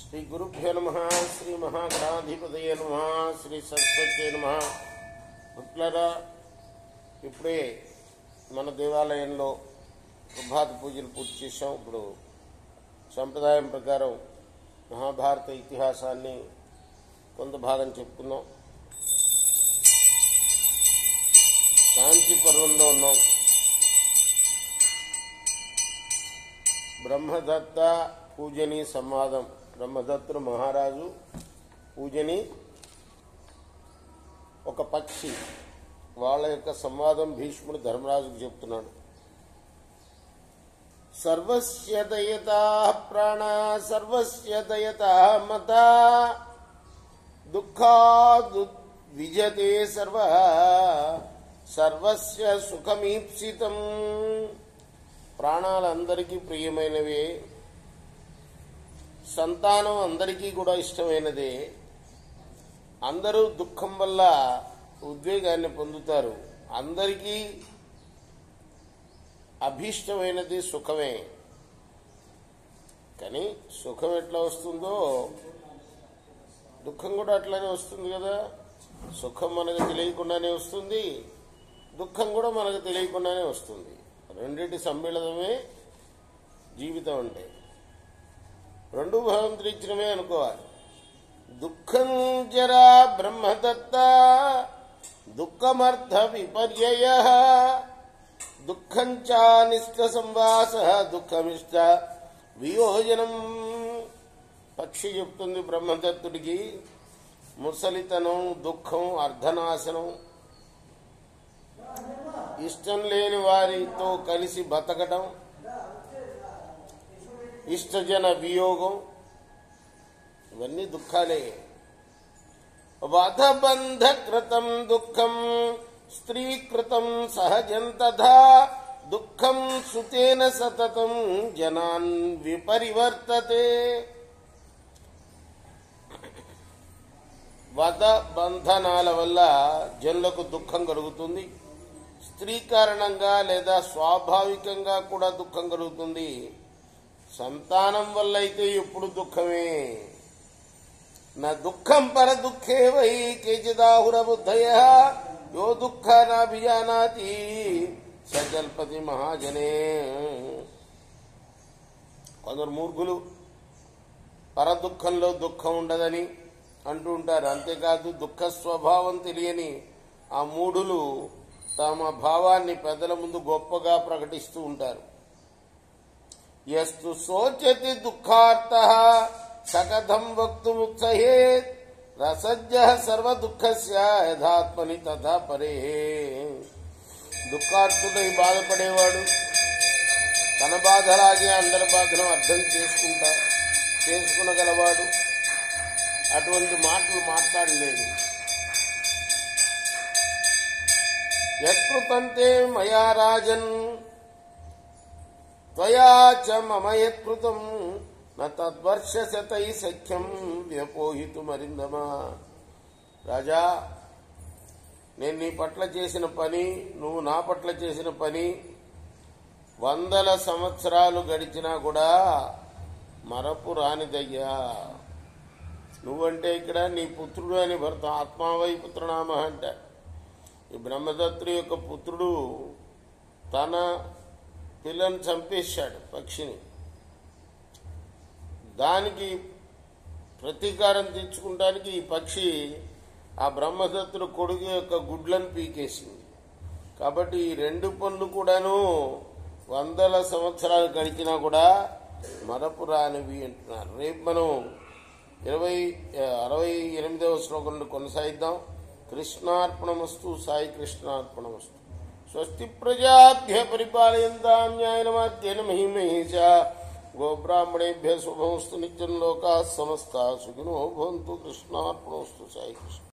శ్రీ గురుభ్యో నమః. శ్రీ మహాగణాధిపతయే నమః. శ్రీ సరస్వతీ నమః. భక్తులారా, ఇప్పుడే మన దేవాలయంలో ప్రభాత పూజలు పూర్తి చేశాం. ఇప్పుడు సంప్రదాయం ప్రకారం మహాభారత ఇతిహాసాన్ని కొంత భాగం చెప్పుకున్నాం. శాంతి పర్వంలో ఉన్నాం. బ్రహ్మదత్త పూజని సంవాదం. బ్రహ్మదత్తుడు మహారాజు పూజని ఒక పక్షి వాళ్ళ యొక్క సంవాదం భీష్ముడు ధర్మరాజుకు చెప్తున్నాడు. సర్వస్య దయతా ప్రాణ సర్వస్య దయతా మత దుఃఖాదు విజతే సర్వ సర్వస్య సుఖమీప్సితం. ప్రాణాలందరికీ ప్రియమైనవే, సంతానం అందరికీ కూడా ఇష్టమైనదే. అందరూ దుఃఖం వల్ల ఉద్వేగాన్ని పొందుతారు. అందరికీ అభీష్టమైనది సుఖమే. కానీ సుఖం ఎట్లా వస్తుందో దుఃఖం కూడా అట్లానే వస్తుంది కదా. సుఖం మనకు తెలియకుండానే వస్తుంది, దుఃఖం కూడా మనకు తెలియకుండానే వస్తుంది. రెండింటి సమ్మిళనమే జీవితం అంటే. రెండు భగవంతుడు ఇచ్చినవే అనుకోవాలి. దుఃఖం జరా బ్రహ్మదత్త దుఃఖమర్థ విపర్యయ దుఃఖం చానిష్ట సంవాస దుఃఖమిష్ట వియోజనం. పక్షి చెప్తుంది బ్రహ్మదత్తుడికి, ముసలితనం, దుఃఖం, అర్ధనాశనం, ఇష్టం లేని వారితో కలిసి బతకటం, ఇష్టజన వియోగం, ఇవన్నీ దుఃఖాలే. వధబంధకృతం దుఃఖం స్త్రీకృతం సహజం తథా దుఃఖం సుతేన సతతం జనాన్ విపరివర్తతే. వధ బంధనాల వల్ల జనులకు దుఃఖం కలుగుతుంది. స్త్రీ కారణంగా లేదా స్వాభావికంగా కూడా దుఃఖం కలుగుతుంది. సంతానం వల్ల అయితే ఎప్పుడు దుఃఖమే. నా దుఃఖం పర దుఃఖే వై కేచిదాహుర బుద్ధయ యో దుఃఖానాభిజానాతి సజల్పతి మహాజనే. కొందరు మూర్ఖులు పరదుఃఖంలో దుఃఖం ఉండదని అంటూ ఉంటారు. అంతేకాదు దుఃఖ స్వభావం తెలియని ఆ మూఢులు తమ భావాన్ని పెద్దల ముందు గొప్పగా ప్రకటిస్తూ ఉంటారు. యస్తు శోచతి దుఃఖార్తః సకథం వక్తుముత్సహేత్ రసజ్జః సర్వ దుఃఖస్య యథాత్మని తథా పరే. దుఃఖార్తుడై బాధపడేవాడు తన బాధలాగే అందరి బాధను అర్థం చేసుకునగలవాడు. అటువంటి మాటలు మాట్లాడలేడు. యత్కృతంతే మయా రాజన్ త్వయా చ మమ యత్కృతం న తద్వర్షశతై సఖ్యం వ్యపోహితుమరిందమా. రాజా, నేను నీ పట్ల చేసిన పని, నువ్వు నా పట్ల చేసిన పని 100 సంవత్సరాలు గడిచినా కూడా మరపు రానిదయ్యా. నువ్వంటే ఇక్కడ నీ పుత్రుడు అని భర్త ఆత్మావై పుత్రనామ అంట. ఈ బ్రహ్మదత్తుడి యొక్క పుత్రుడు తన పిల్లని చంపేశాడు, పక్షిని. దానికి ప్రతీకారం తెచ్చుకుంటానికి ఈ పక్షి ఆ బ్రహ్మదత్తుడు కొడుకు యొక్క గుడ్లను పీకేసింది. కాబట్టి ఈ రెండు పనులు కూడాను 100 సంవత్సరాలు గడిచినా కూడా మరపు రానివి అంటున్నారు. రేపు మనం 68వ శ్లోకం నుండి కొనసాగిద్దాం. కృష్ణార్పణమస్తు. సాయి కృష్ణార్పణమస్తు. స్వస్తి ప్రజాభ్య పరిపాలయంతాం న్యాయేన మార్గేణ మహిం మహేషా. గోబ్రాహ్మణేభ్య శుభమస్తు. నిత్యం లోకాః సమస్తాః సుఖినో భవంతు. కృష్ణార్పణమస్తు. సాయి కృష్ణ.